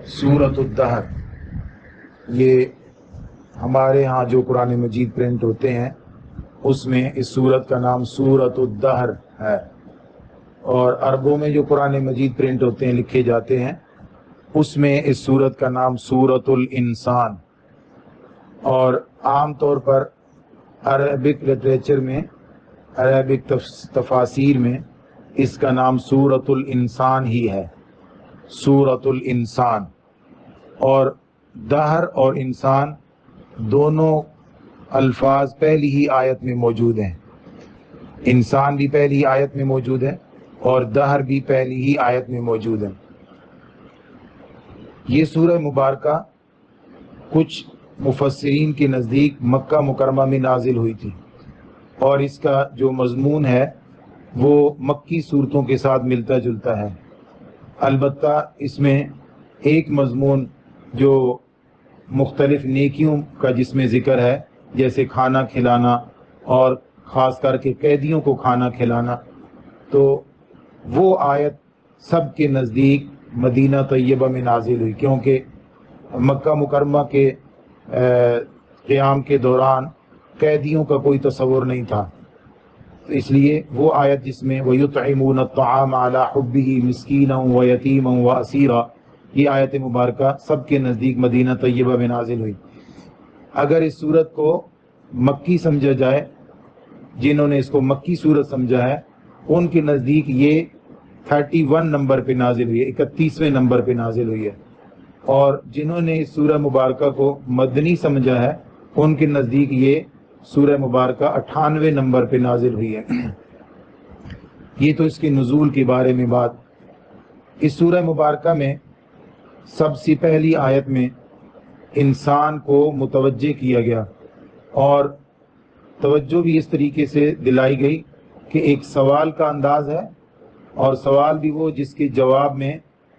سورۃ الدہر، یہ ہمارے ہاں جو قرآن مجید پرنٹ ہوتے ہیں اس میں اس سورت کا نام سورۃ الدہر ہے، اور عربوں میں جو قرآن مجید پرنٹ ہوتے ہیں لکھے جاتے ہیں اس میں اس سورت کا نام سورۃ الانسان، اور عام طور پر عربک لٹریچر میں، عربک تفاسیر میں اس کا نام سورۃ الانسان ہی ہے، سورۃ الانسان۔ اور دہر اور انسان دونوں الفاظ پہلی ہی آیت میں موجود ہیں، انسان بھی پہلی آیت میں موجود ہے اور دہر بھی پہلی ہی آیت میں موجود ہے۔ یہ سورہ مبارکہ کچھ مفسرین کے نزدیک مکہ مکرمہ میں نازل ہوئی تھی، اور اس کا جو مضمون ہے وہ مکی صورتوں کے ساتھ ملتا جلتا ہے۔ البتہ اس میں ایک مضمون جو مختلف نیکیوں کا جس میں ذکر ہے، جیسے کھانا کھلانا اور خاص کر کے قیدیوں کو کھانا کھلانا، تو وہ آیت سب کے نزدیک مدینہ طیبہ میں نازل ہوئی، کیونکہ مکہ مکرمہ کے قیام کے دوران قیدیوں کا کوئی تصور نہیں تھا، تو اس لیے وہ آیت جس میں وَيُطْعِمُونَ الطَّعَامَ عَلَىٰ حُبِّهِ مِسْكِينًا وَيَتِيمًا وَأَسِيرًا، یہ آیت مبارکہ سب کے نزدیک مدینہ طیبہ میں نازل ہوئی۔ اگر اس صورت کو مکی سمجھا جائے، جنہوں نے اس کو مکی صورت سمجھا ہے ان کے نزدیک یہ 31 نمبر پہ نازل ہوئی ہے، 31ویں نمبر پہ نازل ہوئی ہے، اور جنہوں نے اس سورہ مبارکہ کو مدنی سمجھا ہے ان کے نزدیک یہ سورہ مبارکہ 98 نمبر پہ نازل ہوئی ہے۔ یہ تو اس کے نزول کے بارے میں بات۔ اس سورہ مبارکہ میں سب سے پہلی آیت میں انسان کو متوجہ کیا گیا، اور توجہ بھی اس طریقے سے دلائی گئی کہ ایک سوال کا انداز ہے، اور سوال بھی وہ جس کے جواب میں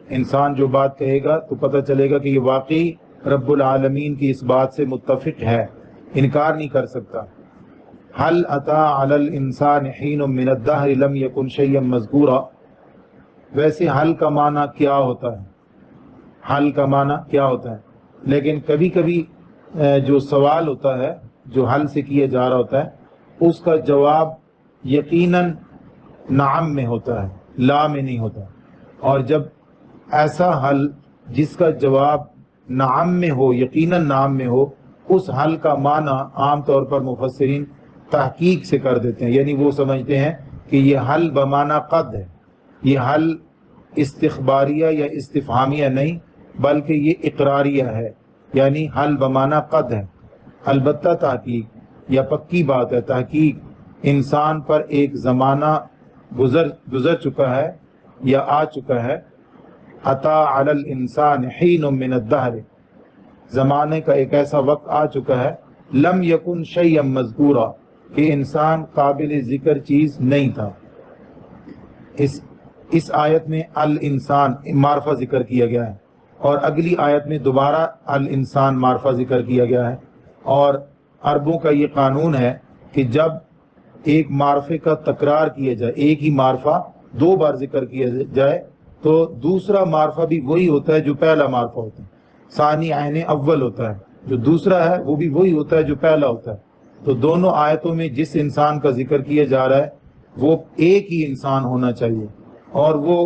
انسان جو بات کہے گا تو پتہ چلے گا کہ یہ واقعی رب العالمین کی اس بات سے متفق ہے، انکار نہیں کر سکتا۔ هل اتى على الانسان حين من الدهر لم يكن شيئا مذكورا، ویسے حل کا معنی کیا ہوتا ہے، حل کا معنی کیا ہوتا ہے، لیکن کبھی کبھی جو سوال ہوتا ہے جو حل سے کیا جا رہا ہوتا ہے اس کا جواب یقیناً نعم میں ہوتا ہے، لا میں نہیں ہوتا، اور جب ایسا حل جس کا جواب نعم میں ہو، یقیناً نعم میں ہو، اس حل کا معنی عام طور پر مفسرین تحقیق سے کر دیتے ہیں، یعنی وہ سمجھتے ہیں کہ یہ حل بمعنی قد ہے، یہ حل استخباریہ یا استفہامیہ نہیں بلکہ یہ اقراریہ ہے، یعنی حل بمعنی قد ہے۔ البتہ تحقیق یا پکی بات ہے، تحقیق انسان پر ایک زمانہ گزر چکا ہے یا آ چکا ہے۔ عطا علی الانسان حین من الدہر، زمانے کا ایک ایسا وقت آ چکا ہے، لم یکن شیئا مذکورا، کہ انسان قابل ذکر چیز نہیں تھا۔ اس آیت میں الانسان معرفہ ذکر کیا گیا ہے، اور اگلی آیت میں دوبارہ الانسان معرفہ ذکر کیا گیا ہے، اور عربوں کا یہ قانون ہے کہ جب ایک معرفے کا تکرار کیا جائے، ایک ہی معرفہ 2 بار ذکر کیا جائے تو دوسرا معرفہ بھی وہی ہوتا ہے جو پہلا معرفہ ہوتا ہے، ثانی عین اول ہوتا ہے، جو دوسرا ہے وہ بھی وہی ہوتا ہے جو پہلا ہوتا ہے۔ تو دونوں آیتوں میں جس انسان کا ذکر کیا جا رہا ہے وہ ایک ہی انسان ہونا چاہیے، اور وہ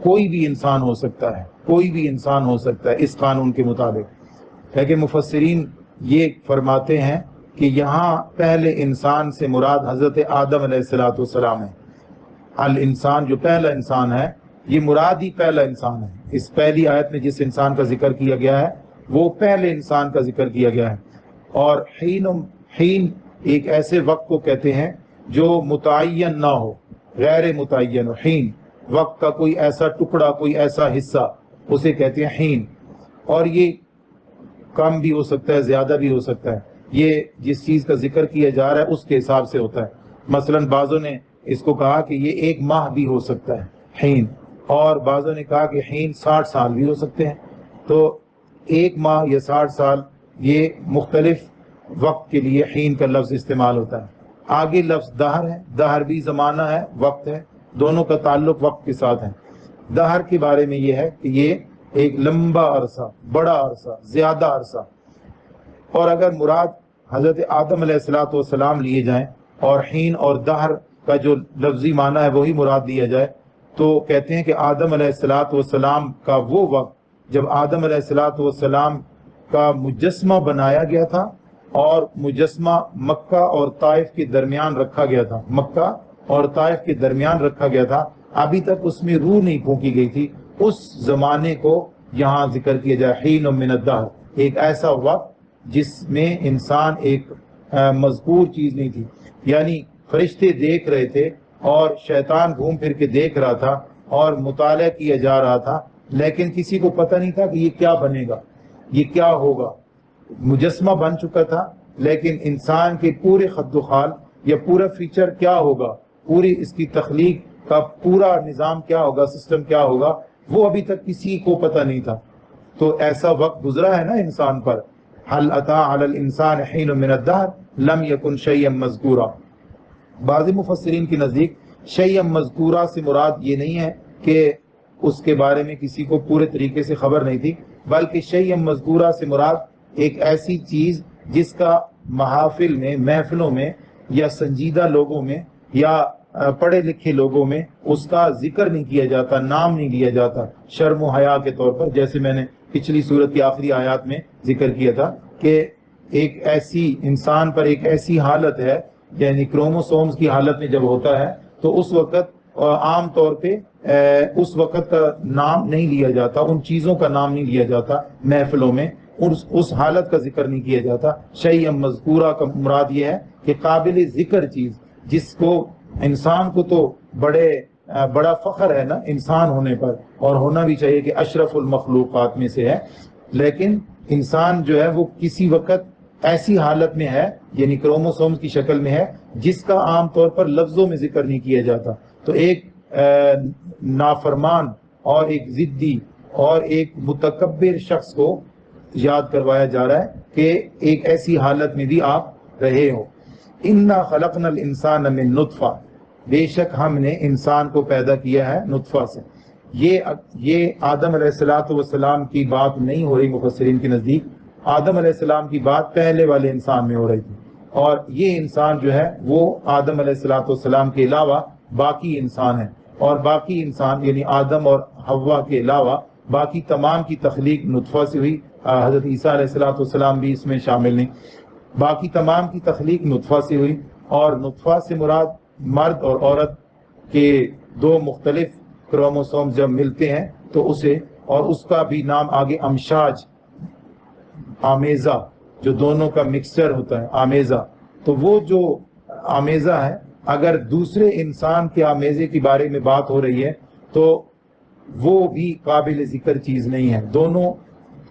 کوئی بھی انسان ہو سکتا ہے، کوئی بھی انسان ہو سکتا ہے اس قانون کے مطابق۔ لیکن مفسرین یہ فرماتے ہیں کہ یہاں پہلے انسان سے مراد حضرت آدم علیہ السلام ہے، الانسان جو پہلا انسان ہے یہ مراد ہی پہلا انسان ہے۔ اس پہلی آیت میں جس انسان کا ذکر کیا گیا ہے وہ پہلے انسان کا ذکر کیا گیا ہے۔ اور حین ایک ایسے وقت کو کہتے ہیں جو متعین نہ ہو، غیر متعین ہو، حین وقت کا کوئی ایسا ٹکڑا، کوئی ایسا حصہ، اسے کہتے ہیں حین، اور یہ کم بھی ہو سکتا ہے، زیادہ بھی ہو سکتا ہے، یہ جس چیز کا ذکر کیا جا رہا ہے اس کے حساب سے ہوتا ہے۔ مثلا بعضوں نے اس کو کہا کہ یہ 1 ماہ بھی ہو سکتا ہے حین، اور بعضوں نے کہا کہ حین 60 سال بھی ہو سکتے ہیں، تو 1 ماہ یا 60 سال یہ مختلف وقت کے لیے حین کا لفظ استعمال ہوتا ہے۔ آگے لفظ دہر ہے، دہر بھی زمانہ ہے، وقت ہے، دونوں کا تعلق وقت کے ساتھ ہے۔ دہر کے بارے میں یہ ہے کہ یہ ایک لمبا عرصہ، بڑا عرصہ، زیادہ عرصہ. اور اگر مراد حضرت آدم علیہ الصلوۃ والسلام لیے جائیں اور حین اور دہر کا جو لفظی معنی ہے وہی مراد لیا جائے تو کہتے ہیں کہ آدم علیہ الصلوۃ والسلام کا وہ وقت جب آدم علیہ الصلوۃ والسلام کا مجسمہ بنایا گیا تھا اور مجسمہ مکہ اور طائف کے درمیان رکھا گیا تھا، مکہ اور طائف کے درمیان رکھا گیا تھا، ابھی تک اس میں روح نہیں پھونکی گئی تھی، اس زمانے کو یہاں ذکر کیا جائے. حین من الدہر، ایک ایسا وقت جس میں انسان ایک مذکور چیز نہیں تھی. یعنی فرشتے دیکھ رہے تھے اور شیطان گھوم پھر کے دیکھ رہا تھا اور مطالعہ کیا جا رہا تھا، لیکن کسی کو پتہ نہیں تھا کہ یہ کیا بنے گا، یہ کیا ہوگا. مجسمہ بن چکا تھا لیکن انسان کے پورے خد و خال یا پورا فیچر کیا ہوگا، پوری اس کی تخلیق کا پورا نظام کیا ہوگا، سسٹم کیا ہوگا، وہ ابھی تک کسی کو پتہ نہیں تھا. تو ایسا وقت گزرا ہے نا انسان پر. هل اتى على الانسان حين من الدهر لم يكن شيئا مذکورا. بعض مفسرین کے نزدیک شیئا مذکورا سے مراد یہ نہیں ہے کہ اس کے بارے میں کسی کو پورے طریقے سے خبر نہیں تھی، بلکہ شیئا مذکورا سے مراد ایک ایسی چیز جس کا محافل میں، محفلوں میں یا سنجیدہ لوگوں میں یا پڑھے لکھے لوگوں میں اس کا ذکر نہیں کیا جاتا، نام نہیں لیا جاتا شرم و حیا کے طور پر. جیسے میں نے پچھلی سورت کی آخری آیات میں ذکر کیا تھا کہ ایک ایسی انسان پر ایک ایسی حالت ہے، یعنی کروموسومز کی حالت میں جب ہوتا ہے تو اس وقت عام طور پہ اس وقت کا نام نہیں لیا جاتا، ان چیزوں کا نام نہیں لیا جاتا محفلوں میں، اس حالت کا ذکر نہیں کیا جاتا. شیئا مذکورہ کا مراد یہ ہے کہ قابل ذکر چیز، جس کو انسان کو تو بڑا فخر ہے نا انسان ہونے پر، اور ہونا بھی چاہیے کہ اشرف المخلوقات میں سے ہے، لیکن انسان جو ہے وہ کسی وقت ایسی حالت میں ہے، یعنی کروموسومز کی شکل میں ہے، جس کا عام طور پر لفظوں میں ذکر نہیں کیا جاتا. تو ایک نافرمان اور ایک ضدی اور ایک متکبر شخص کو یاد کروایا جا رہا ہے کہ ایک ایسی حالت میں بھی آپ رہے ہو. اِنَّا خَلَقْنَا الْإِنسَانَ مِن نُطْفَةٍ، بے شک ہم نے انسان کو پیدا کیا ہے نطفہ سے. یہ آدم علیہ السلام کی بات نہیں ہو رہی مفسرین کے نزدیک، آدم علیہ السلام کی بات پہلے والے انسان میں ہو رہی تھی، اور یہ انسان جو ہے وہ آدم علیہ السلام کے علاوہ باقی انسان ہے، اور باقی انسان یعنی آدم اور حوا کے علاوہ باقی تمام کی تخلیق نطفہ سے ہوئی. حضرت عیسیٰ علیہ السلام بھی اس میں شامل نہیں، باقی تمام کی تخلیق نطفہ سے ہوئی. اور نطفہ سے مراد مرد اور عورت کے دو مختلف کروموسوم جب ملتے ہیں تو اسے، اور اس کا بھی نام آگے امشاج، آمیزہ، جو دونوں کا مکسچر ہوتا ہے آمیزہ. تو وہ جو آمیزہ ہے، اگر دوسرے انسان کے آمیزے کے بارے میں بات ہو رہی ہے تو وہ بھی قابل ذکر چیز نہیں ہے. دونوں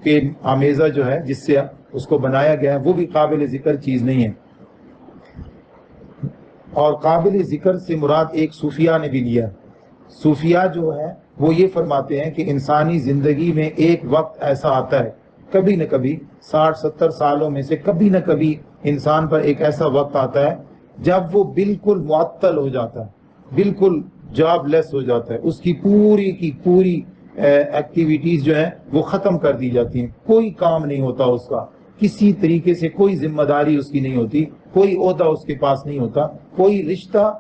کے آمیزہ جو ہے جس سے اس کو بنایا گیا ہے وہ بھی قابل ذکر چیز نہیں ہے. اور قابل ذکر سے مراد ایک صوفیہ نے بھی لیا. صوفیہ جو ہے وہ یہ فرماتے ہیں کہ انسانی زندگی میں ایک وقت ایسا آتا ہے، کبھی نہ کبھی 60-70 سالوں میں سے کبھی نہ کبھی انسان پر ایک ایسا وقت آتا ہے جب وہ بالکل معطل ہو جاتا ہے، بالکل جاب لیس ہو جاتا ہے، اس کی پوری ایکٹیویٹیز جو ہیں وہ ختم کر دی جاتی ہیں، کوئی کام نہیں ہوتا اس کا، کسی طریقے سے کوئی ذمہ داری اس کی نہیں ہوتی، کوئی عہدہ اس کے پاس نہیں ہوتا، کوئی رشتہ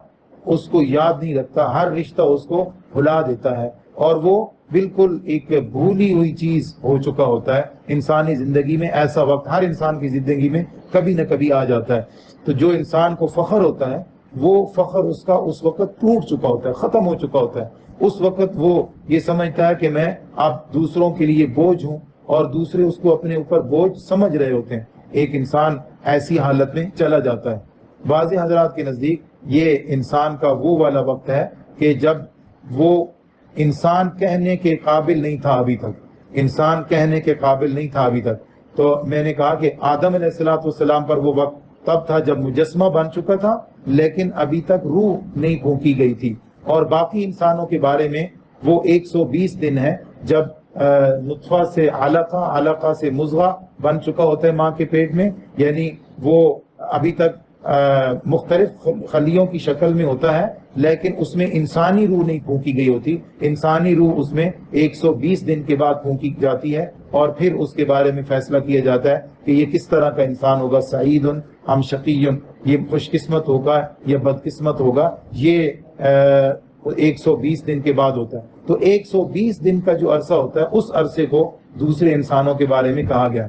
اس کو یاد نہیں رکھتا، ہر رشتہ اس کو بھلا دیتا ہے، اور وہ بالکل ایک بھولی ہوئی چیز ہو چکا ہوتا ہے. انسانی زندگی میں ایسا وقت ہر انسان کی زندگی میں کبھی نہ کبھی آ جاتا ہے. تو جو انسان کو فخر ہوتا ہے وہ فخر اس کا اس وقت ٹوٹ چکا ہوتا ہے، ختم ہو چکا ہوتا ہے. اس وقت وہ یہ سمجھتا ہے کہ میں اب دوسروں کے لیے بوجھ ہوں، اور دوسرے اس کو اپنے اوپر بوجھ سمجھ رہے ہوتے ہیں. ایک انسان ایسی حالت میں چلا جاتا ہے. بعض حضرات کے نزدیک یہ انسان کا وہ والا وقت ہے کہ جب وہ انسان کہنے کے قابل نہیں تھا ابھی تک، انسان کہنے کے قابل نہیں تھا ابھی تک. تو میں نے کہا کہ آدم علیہ السلام پر وہ وقت تب تھا جب مجسمہ بن چکا تھا لیکن ابھی تک روح نہیں پھونکی گئی تھی. اور باقی انسانوں کے بارے میں وہ 120 دن ہے جب نطفہ سے علقہ سے مضغہ بن چکا ہوتا ہے ماں کے پیٹ میں، یعنی وہ ابھی تک مختلف خلیوں کی شکل میں ہوتا ہے لیکن اس میں انسانی روح نہیں پھونکی گئی ہوتی. انسانی روح اس میں 120 دن کے بعد پھونکی جاتی ہے اور پھر اس کے بارے میں فیصلہ کیا جاتا ہے کہ یہ کس طرح کا انسان ہوگا, سعید ام شقی, یہ خوش قسمت ہوگا یا بد قسمت ہوگا. یہ 120 دن کے بعد ہوتا ہے. تو 120 دن کا جو عرصہ ہوتا ہے اس عرصے کو دوسرے انسانوں کے بارے میں کہا گیا.